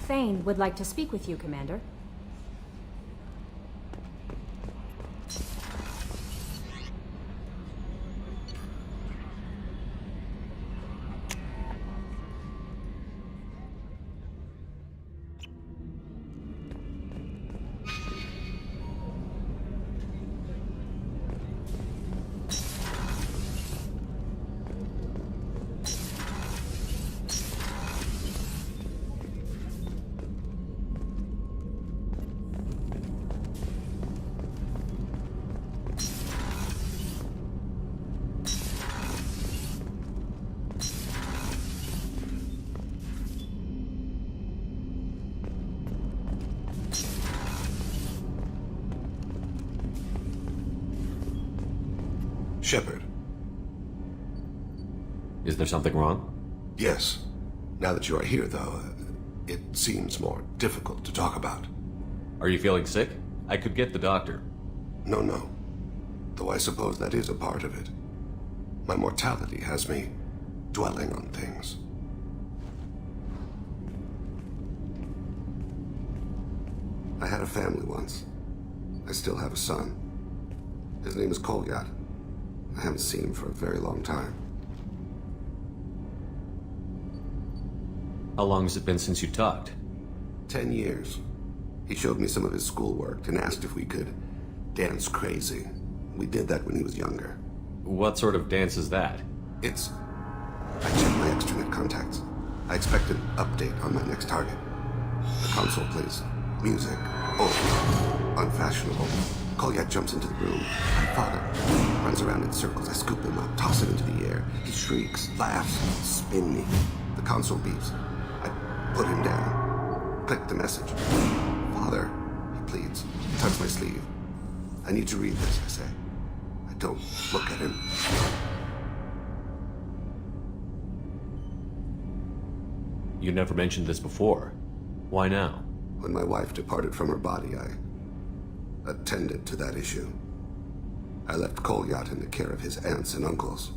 Thane would like to speak with you, Commander. Shepard. Is there something wrong? Yes. Now that you are here, though, it seems more difficult to talk about. Are you feeling sick? I could get the doctor. No. Though I suppose that is a part of it. My mortality has me dwelling on things. I had a family once. I still have a son. His name is Kolyat. I haven't seen him for a very long time. How long has it been since you talked? 10 years. He showed me some of his schoolwork and asked if we could dance crazy. We did that when he was younger. What sort of dance is that? I checked my extranet contacts. I expect an update on my next target. The console plays music. Oh, unfashionable. Kolyat jumps into the room. My father runs around in circles. I scoop him up, toss him into the air. He shrieks, laughs, spin me. The console beeps. I put him down. Click the message. Father, he pleads. He tugs my sleeve. I need to read this, I say. I don't look at him. You never mentioned this before. Why now? When my wife departed from her body, I attended to that issue. I left Kolyat in the care of his aunts and uncles.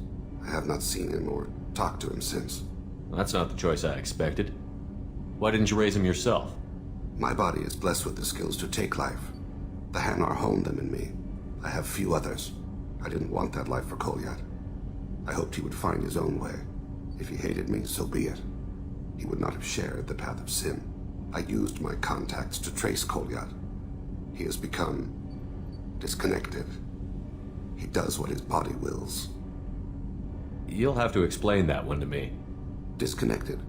I have not seen him or talked to him since. That's not the choice I expected. Why didn't you raise him yourself? My body is blessed with the skills to take life. The Hanar honed them in me. I have few others. I didn't want that life for Kolyat. I hoped he would find his own way. If he hated me, so be it. He would not have shared the path of sin. I used my contacts to trace Kolyat. He has become disconnected. He does what his body wills. You'll have to explain that one to me. Disconnected.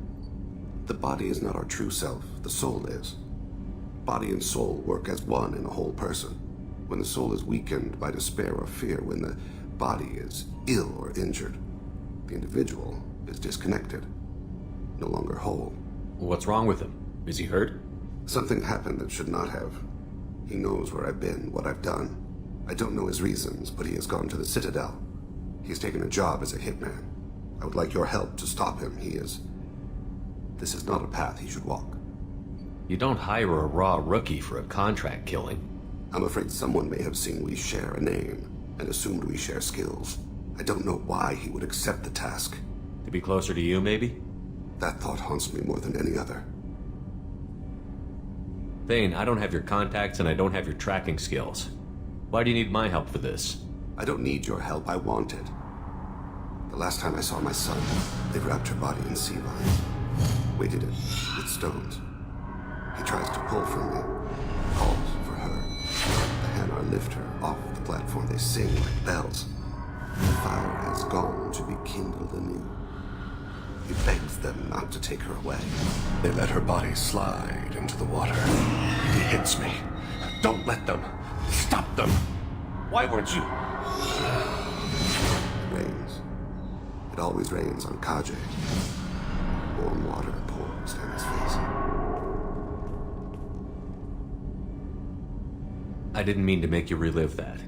The body is not our true self. The soul is. Body and soul work as one in a whole person. When the soul is weakened by despair or fear, when the body is ill or injured, the individual is disconnected, no longer whole. What's wrong with him? Is he hurt? Something happened that should not have. He knows where I've been, what I've done. I don't know his reasons, but he has gone to the Citadel. He's taken a job as a hitman. I would like your help to stop him. This is not a path he should walk. You don't hire a raw rookie for a contract killing. I'm afraid someone may have seen we share a name and assumed we share skills. I don't know why he would accept the task. To be closer to you, maybe? That thought haunts me more than any other. Thane, I don't have your contacts and I don't have your tracking skills. Why do you need my help for this? I don't need your help. I want it. The last time I saw my son, they wrapped her body in sea vines, weighted it with stones. He tries to pull from me, calls for her. The Hanar lift her off the platform. They sing like bells. The fire has gone to be kindled anew. He begs them not to take her away. They let her body slide into the water. He hits me. Don't let them. Stop them. Why weren't you? It rains. It always rains on Kaje. Warm water pours down his face. I didn't mean to make you relive that.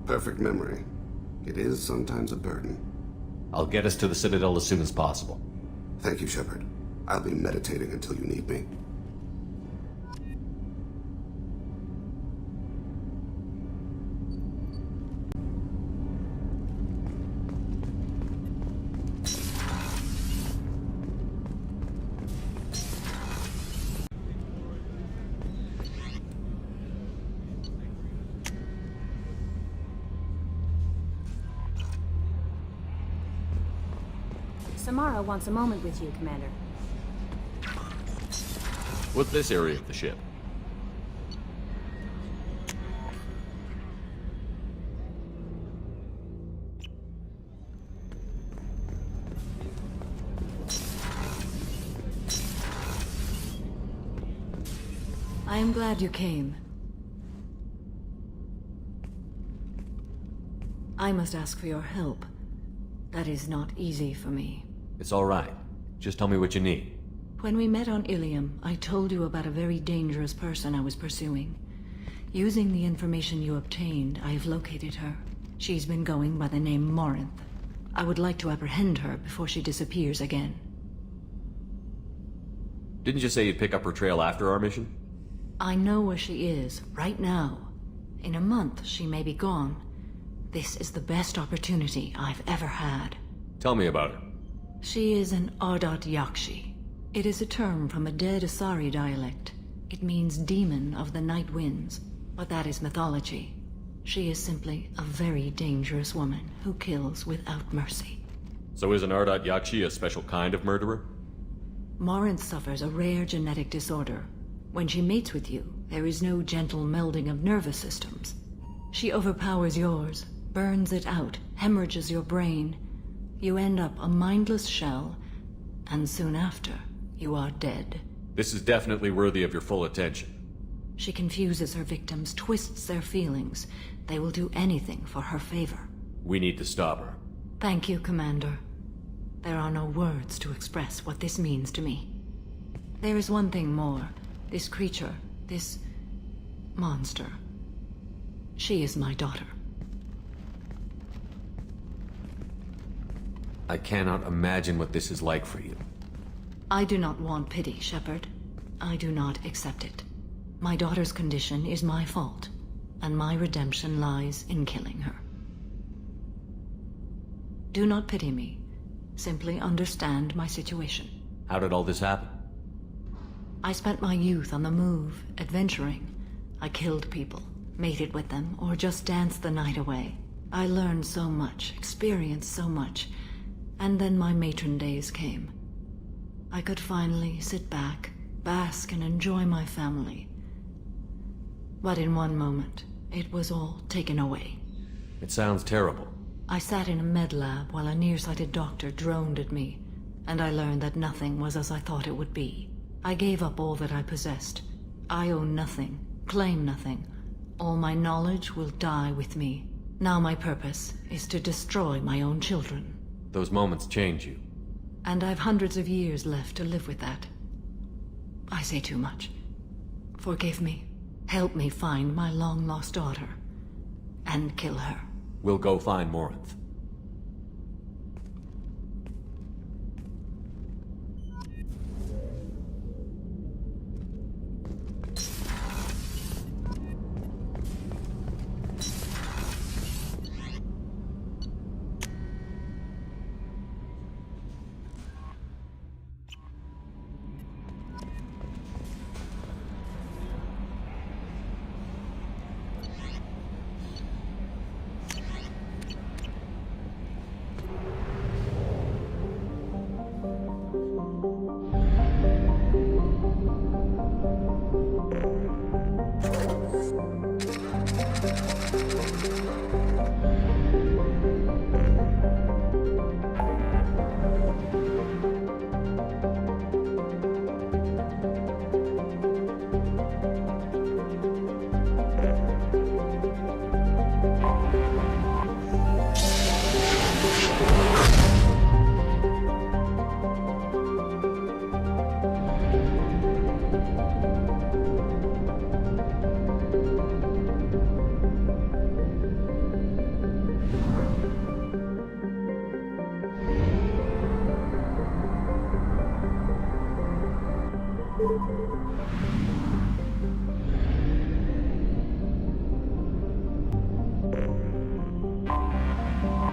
Perfect memory. It is sometimes a burden. I'll get us to the Citadel as soon as possible. Thank you, Shepard. I'll be meditating until you need me. Samara wants a moment with you, Commander. What's this area of the ship? I am glad you came. I must ask for your help. That is not easy for me. It's all right. Just tell me what you need. When we met on Ilium, I told you about a very dangerous person I was pursuing. Using the information you obtained, I have located her. She's been going by the name Morinth. I would like to apprehend her before she disappears again. Didn't you say you'd pick up her trail after our mission? I know where she is, right now. In a month, she may be gone. This is the best opportunity I've ever had. Tell me about her. She is an Ardat Yakshi. It is a term from a dead Asari dialect. It means demon of the night winds, but that is mythology. She is simply a very dangerous woman who kills without mercy. So is an Ardat Yakshi a special kind of murderer? Morinth suffers a rare genetic disorder. When she mates with you, there is no gentle melding of nervous systems. She overpowers yours, burns it out, hemorrhages your brain. You end up a mindless shell, and soon after, you are dead. This is definitely worthy of your full attention. She confuses her victims, twists their feelings. They will do anything for her favor. We need to stop her. Thank you, Commander. There are no words to express what this means to me. There is one thing more. This creature, this monster. She is my daughter. I cannot imagine what this is like for you. I do not want pity, Shepard. I do not accept it. My daughter's condition is my fault, and my redemption lies in killing her. Do not pity me. Simply understand my situation. How did all this happen? I spent my youth on the move, adventuring. I killed people, mated with them, or just danced the night away. I learned so much, experienced so much, and then my matron days came. I could finally sit back, bask and enjoy my family. But in one moment, it was all taken away. It sounds terrible. I sat in a med lab while a nearsighted doctor droned at me, and I learned that nothing was as I thought it would be. I gave up all that I possessed. I own nothing, claim nothing. All my knowledge will die with me. Now my purpose is to destroy my own children. Those moments change you. And I've hundreds of years left to live with that. I say too much. Forgive me. Help me find my long-lost daughter. And kill her. We'll go find Morinth.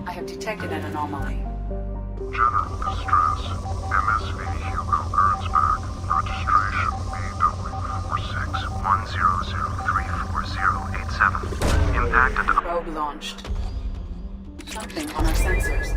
I have detected an anomaly. General distress. MSV Hugo Gernsback. Registration BW4610034087. Impacted. Probe launched. Something on our sensors.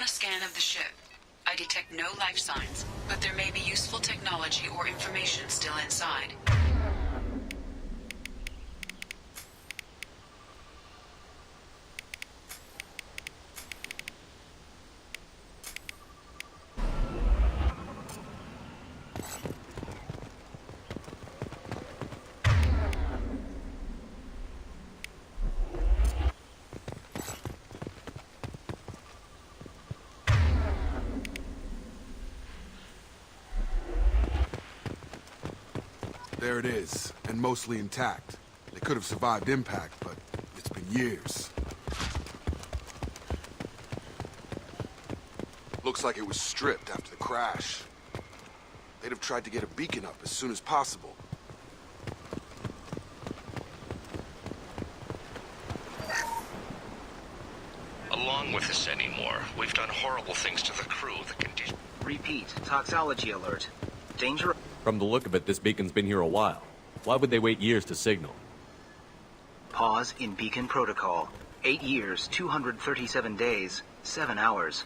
scan of the ship. I detect no life signs, but there may be useful technology or information still inside. There it is, and mostly intact. They could have survived impact, but it's been years. Looks like it was stripped after the crash. They'd have tried to get a beacon up as soon as possible. Along with this anymore. We've done horrible things to the crew. The condition... Repeat, toxology alert. Danger... From the look of it, this beacon's been here a while. Why would they wait years to signal? Pause in beacon protocol. 8 years, 237 days, 7 hours.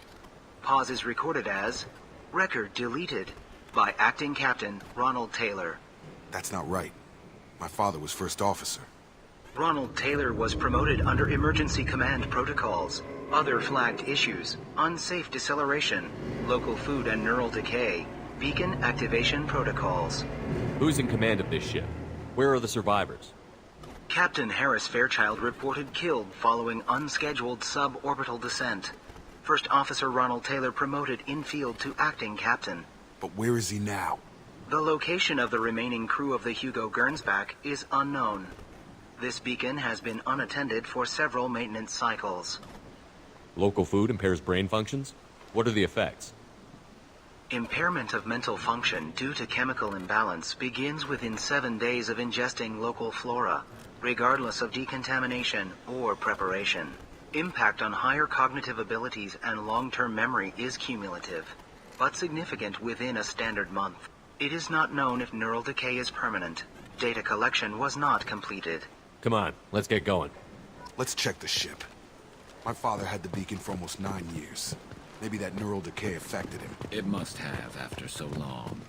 Pause is recorded as... Record deleted by Acting Captain Ronald Taylor. That's not right. My father was first officer. Ronald Taylor was promoted under emergency command protocols. Other flagged issues: unsafe deceleration, local food and neural decay, beacon activation protocols. Who's in command of this ship? Where are the survivors? Captain Harris Fairchild reported killed following unscheduled suborbital descent. First Officer Ronald Taylor promoted in-field to acting captain. But where is he now? The location of the remaining crew of the Hugo Gernsback is unknown. This beacon has been unattended for several maintenance cycles. Local food impairs brain functions? What are the effects? Impairment of mental function due to chemical imbalance begins within 7 days of ingesting local flora, regardless of decontamination or preparation. Impact on higher cognitive abilities and long-term memory is cumulative, but significant within a standard month. It is not known if neural decay is permanent. Data collection was not completed. Come on, let's get going. Let's check the ship. My father had the beacon for almost 9 years. Maybe that neural decay affected him. It must have after so long.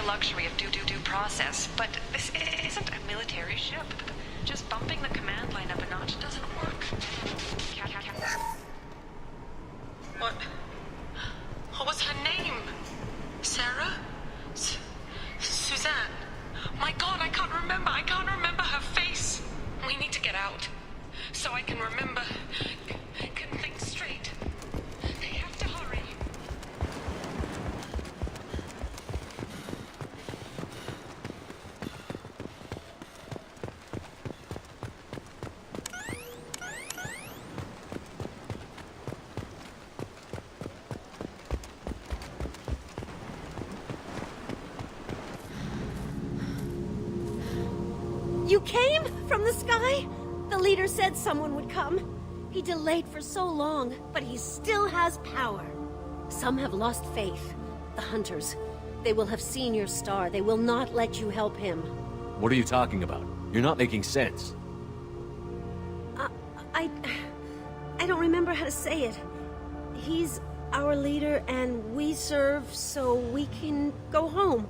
Luxury of due process, but this isn't a military ship. Just bumping the command line up a notch doesn't work. What was her name? Sarah? Suzanne? My God, I can't remember her face. We need to get out, so I can remember, can think straight. They have to hurry. You came from the sky? The leader said someone would come. He delayed for so long, but he still has power. Some have lost faith. The Hunters. They will have seen your star. They will not let you help him. What are you talking about? You're not making sense. I don't remember how to say it. He's our leader and we serve so we can go home.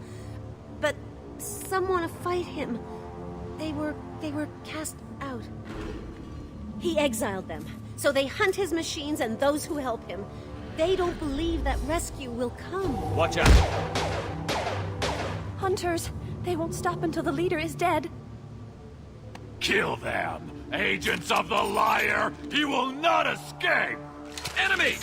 But some want to fight him. They were cast out. He exiled them, so they hunt his machines and those who help him. They don't believe that rescue will come. Watch out! Hunters, they won't stop until the leader is dead. Kill them! Agents of the Liar! He will not escape! Enemy!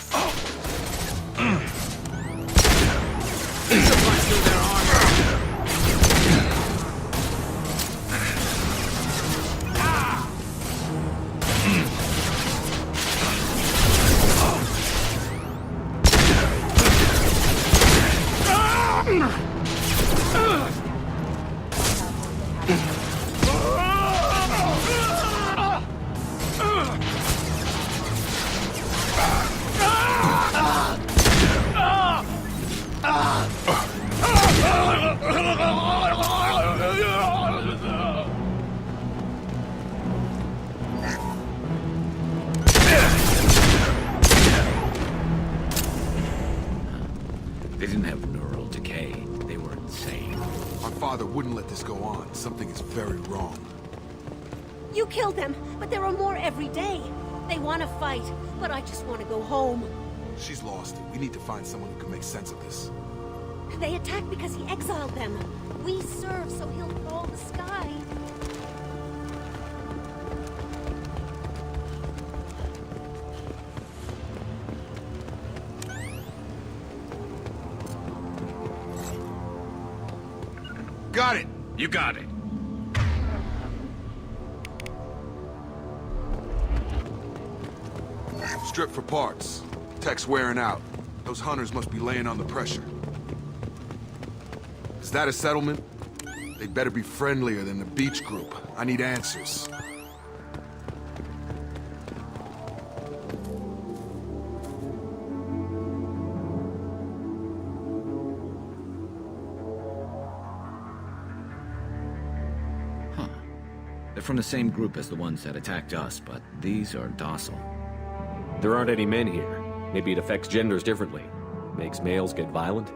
They didn't have neural decay. They were insane. My father wouldn't let this go on. Something is very wrong. You killed them, but there are more every day. They want to fight, but I just want to go home. She's lost it. We need to find someone who can make sense of this. They attacked because he exiled them. We serve so he'll call the sky. Got it! You got it. Strip for parts. Tech's wearing out. Those hunters must be laying on the pressure. Is that a settlement? They better be friendlier than the beach group. I need answers. They're from the same group as the ones that attacked us, but these are docile. There aren't any men here. Maybe it affects genders differently. Makes males get violent?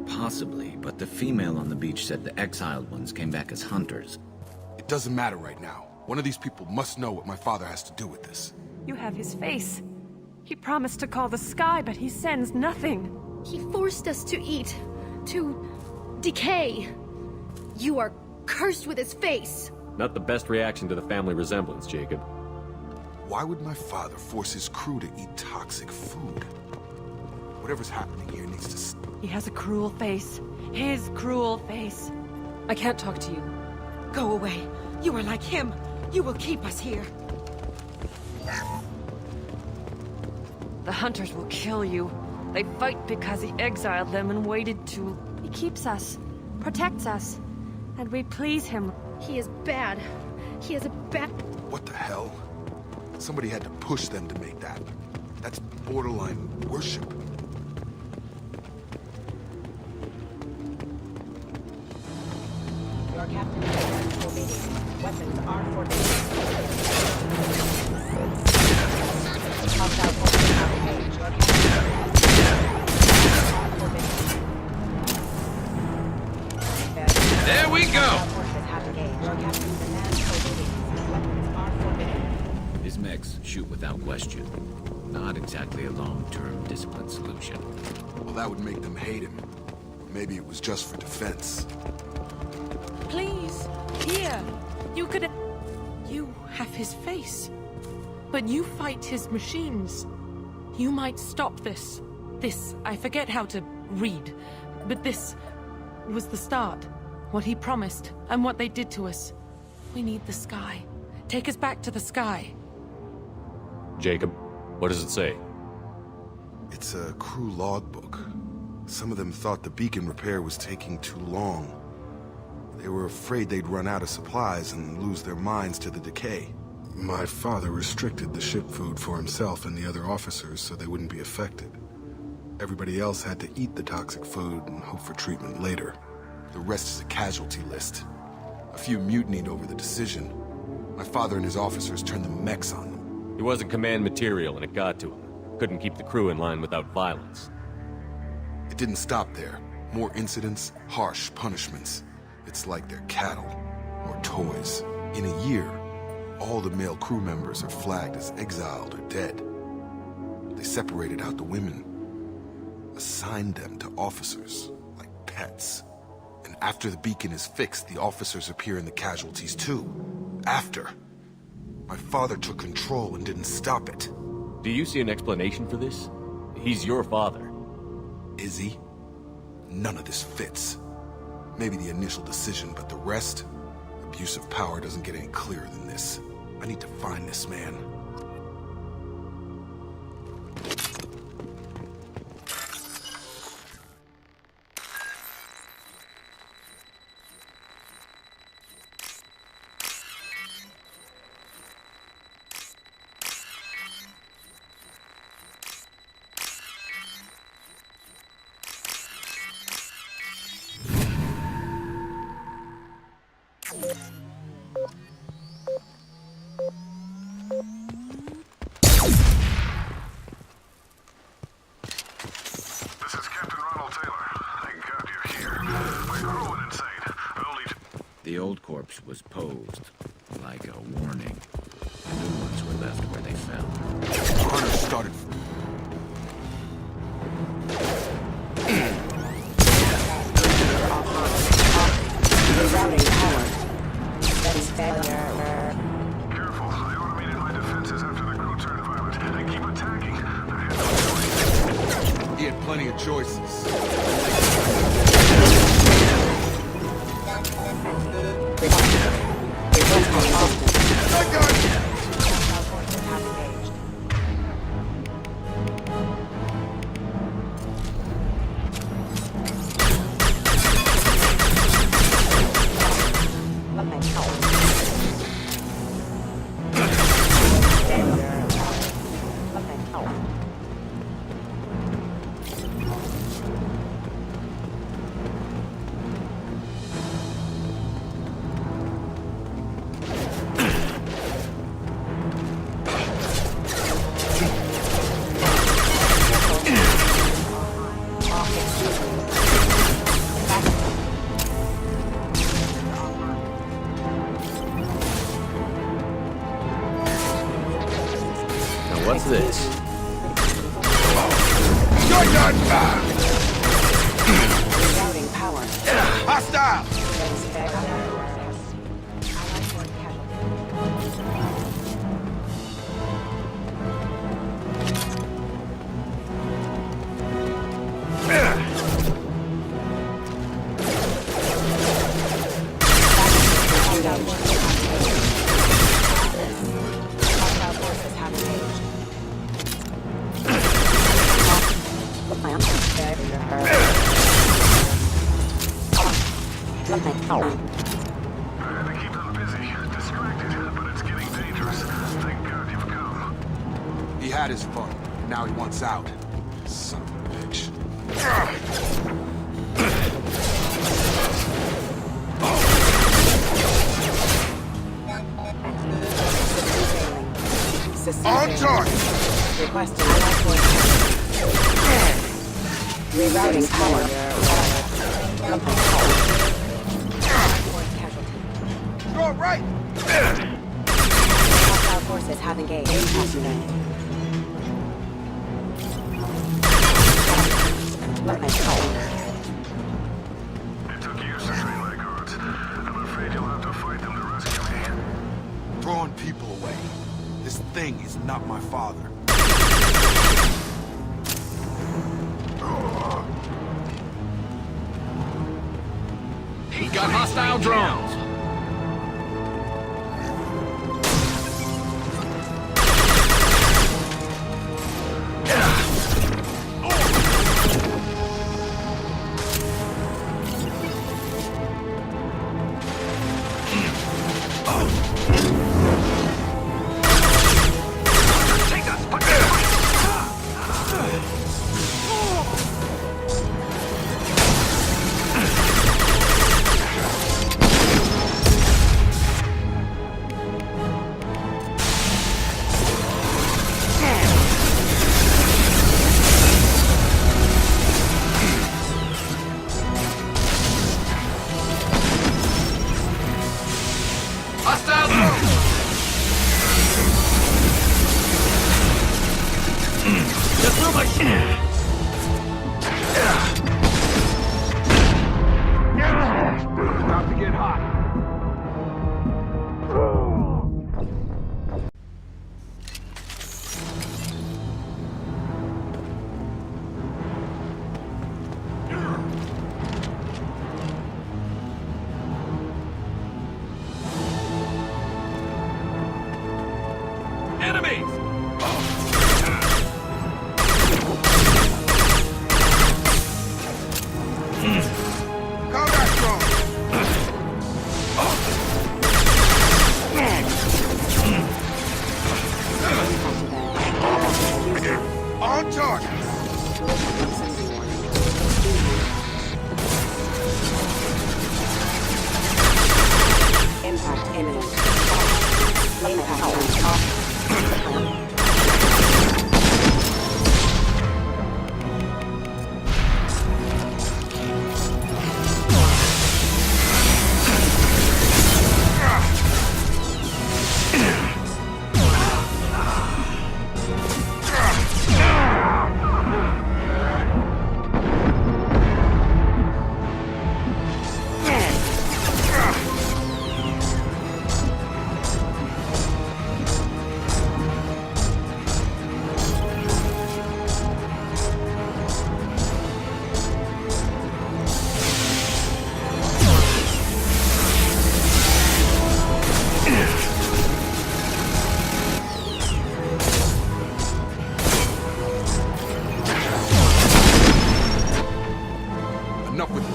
Possibly, but the female on the beach said the exiled ones came back as hunters. It doesn't matter right now. One of these people must know what my father has to do with this. You have his face. He promised to call the sky, but he sends nothing. He forced us to eat, to decay. You are cursed with his face. Not the best reaction to the family resemblance, Jacob. Why would my father force his crew to eat toxic food? Whatever's happening here needs to stop. He has a cruel face. His cruel face. I can't talk to you. Go away. You are like him. You will keep us here. The hunters will kill you. They fight because he exiled them and waited to... He keeps us, protects us, and we please him. He is bad. He is a bad... What the hell? Somebody had to push them to make that. That's borderline worship. Your captain is forbidden. Weapons are forbidden. Hostile forces have engaged. Your captain There we go! forces have engaged. Your captain demands forbidden. Weapons are forbidden. His mechs shoot without question. Not exactly a long-term discipline solution. Well, that would make them hate him. Maybe it was just for defense. Please, here. You could... You have his face. But you fight his machines. You might stop this. This, I forget how to read. But this was the start. What he promised, and what they did to us. We need the sky. Take us back to the sky. Jacob, what does it say? It's a crew logbook. Some of them thought the beacon repair was taking too long. They were afraid they'd run out of supplies and lose their minds to the decay. My father restricted the ship food for himself and the other officers so they wouldn't be affected. Everybody else had to eat the toxic food and hope for treatment later. The rest is a casualty list. A few mutinied over the decision. My father and his officers turned the mechs on them. He wasn't command material and it got to him. Couldn't keep the crew in line without violence. It didn't stop there. More incidents, harsh punishments. It's like they're cattle, or toys. In a year, all the male crew members are flagged as exiled or dead. They separated out the women, assigned them to officers, like pets. And after the beacon is fixed, the officers appear in the casualties too. After. My father took control and didn't stop it. Do you see an explanation for this? He's your father. Is he? None of this fits. Maybe the initial decision, but the rest? Abuse of power doesn't get any clearer than this. I need to find this man. The old corpse was posed, like a warning. New ones were left where they fell. Hunter started... Rerouting power. That is failure. Careful, I automated my defenses after the crew turned violent. They keep attacking. He had plenty of choices. What's this? You're not back! Rerouting power. Hostile! I had to keep them busy, distracted, but it's getting dangerous. Thank God you've come. He had his fun. Now he wants out. Son of a bitch. On target! Requesting rerouting power. Go right! Hostile forces have engaged. It took years to train my guards. I'm afraid you'll have to fight them to rescue me. Throwing people away. This thing is not my father. We got hostile drones!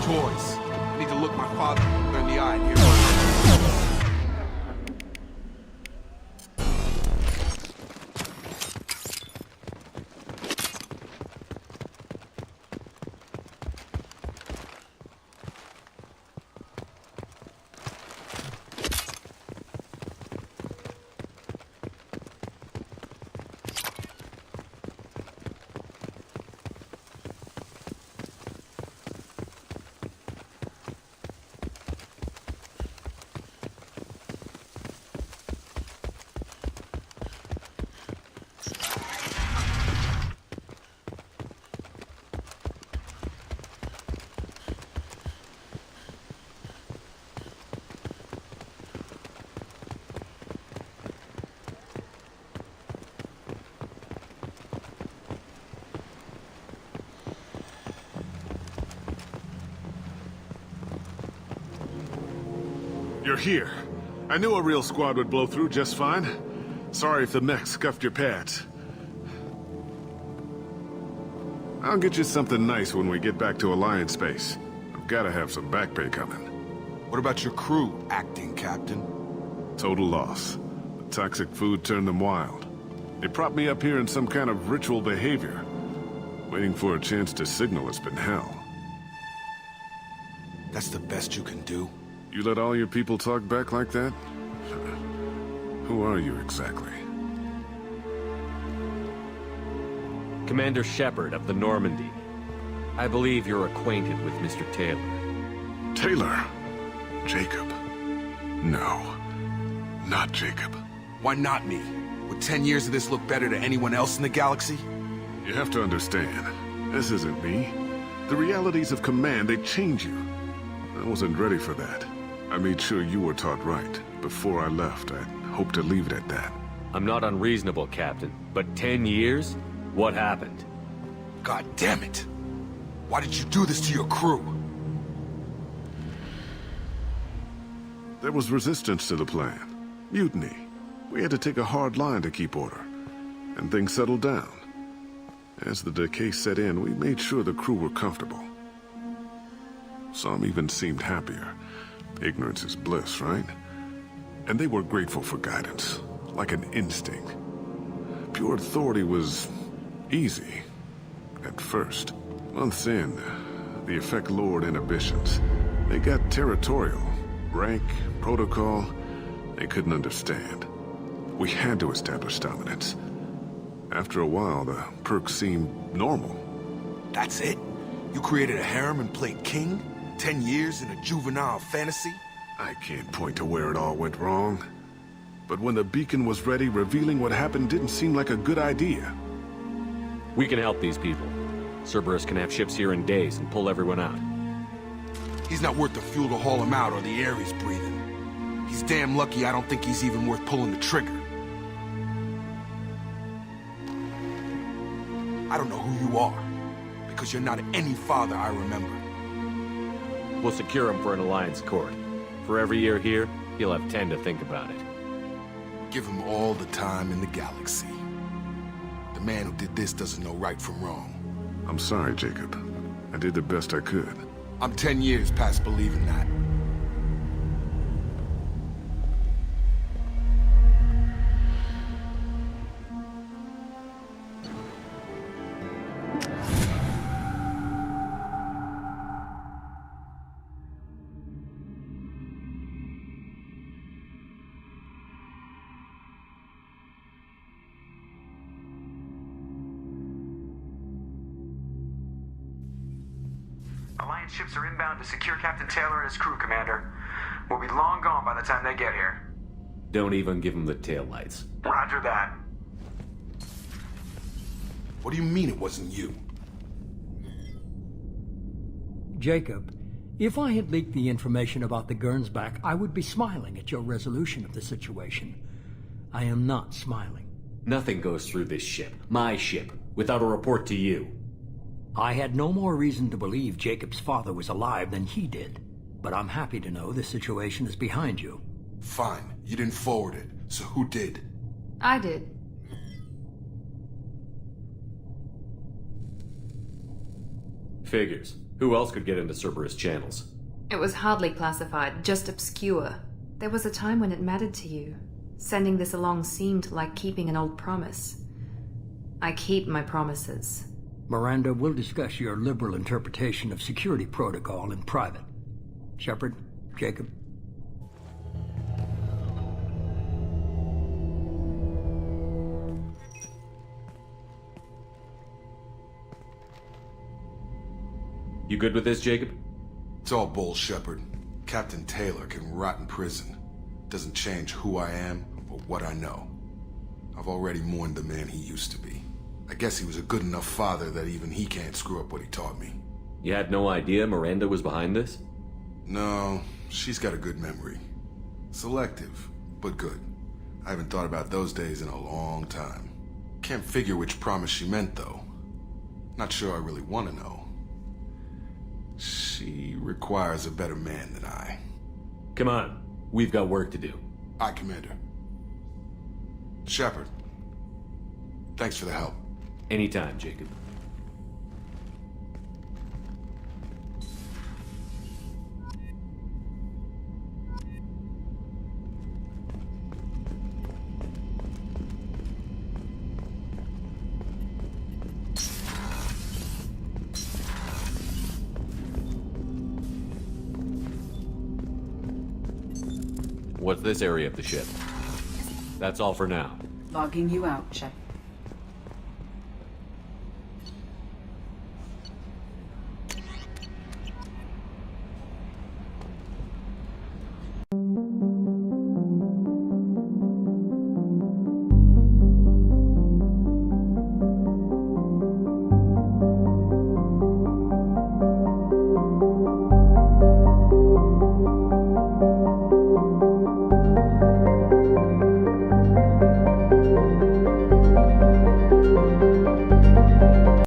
toys. I need to look my father in the eye and hear my... You're here. I knew a real squad would blow through just fine. Sorry if the mech scuffed your pads. I'll get you something nice when we get back to Alliance space. I've gotta have some back pay coming. What about your crew, acting captain? Total loss. The toxic food turned them wild. They propped me up here in some kind of ritual behavior. Waiting for a chance to signal has been hell. That's the best you can do? You let all your people talk back like that? Who are you exactly? Commander Shepard of the Normandy. I believe you're acquainted with Mr. Taylor. Taylor? Jacob? No. Not Jacob. Why not me? Would 10 years of this look better to anyone else in the galaxy? You have to understand, this isn't me. The realities of command, they change you. I wasn't ready for that. I made sure you were taught right. Before I left, I hoped to leave it at that. I'm not unreasonable, Captain, but 10 years? What happened? God damn it! Why did you do this to your crew? There was resistance to the plan. Mutiny. We had to take a hard line to keep order. And things settled down. As the decay set in, we made sure the crew were comfortable. Some even seemed happier. Ignorance is bliss, right? And they were grateful for guidance, like an instinct. Pure authority was easy, at first. Months in, the effect lowered inhibitions. They got territorial. Rank, protocol, they couldn't understand. We had to establish dominance. After a while, the perks seemed normal. That's it? You created a harem and played king? 10 years in a juvenile fantasy? I can't point to where it all went wrong. But when the beacon was ready, revealing what happened didn't seem like a good idea. We can help these people. Cerberus can have ships here in days and pull everyone out. He's not worth the fuel to haul him out or the air he's breathing. He's damn lucky I don't think he's even worth pulling the trigger. I don't know who you are, because you're not any father I remember. We'll secure him for an Alliance court. For every year here, he'll have 10 to think about it. Give him all the time in the galaxy. The man who did this doesn't know right from wrong. I'm sorry, Jacob. I did the best I could. I'm 10 years past believing that. Alliance ships are inbound to secure Captain Taylor and his crew, Commander. We'll be long gone by the time they get here. Don't even give him the taillights. Roger that. What do you mean it wasn't you? Jacob, if I had leaked the information about the Gernsback, I would be smiling at your resolution of the situation. I am not smiling. Nothing goes through this ship, my ship, without a report to you. I had no more reason to believe Jacob's father was alive than he did. But I'm happy to know the situation is behind you. Fine. You didn't forward it. So who did? I did. Figures. Who else could get into Cerberus channels? It was hardly classified, just obscure. There was a time when it mattered to you. Sending this along seemed like keeping an old promise. I keep my promises. Miranda, we'll discuss your liberal interpretation of security protocol in private. Shepard, Jacob. You good with this, Jacob? It's all bull, Shepard. Captain Taylor can rot in prison. Doesn't change who I am or what I know. I've already mourned the man he used to be. I guess he was a good enough father that even he can't screw up what he taught me. You had no idea Miranda was behind this? No, she's got a good memory. Selective, but good. I haven't thought about those days in a long time. Can't figure which promise she meant, though. Not sure I really want to know. She requires a better man than I. Come on, we've got work to do. Aye, Commander. Shepard, thanks for the help. Anytime, Jacob. What's this area of the ship? That's all for now. Logging you out, Shep.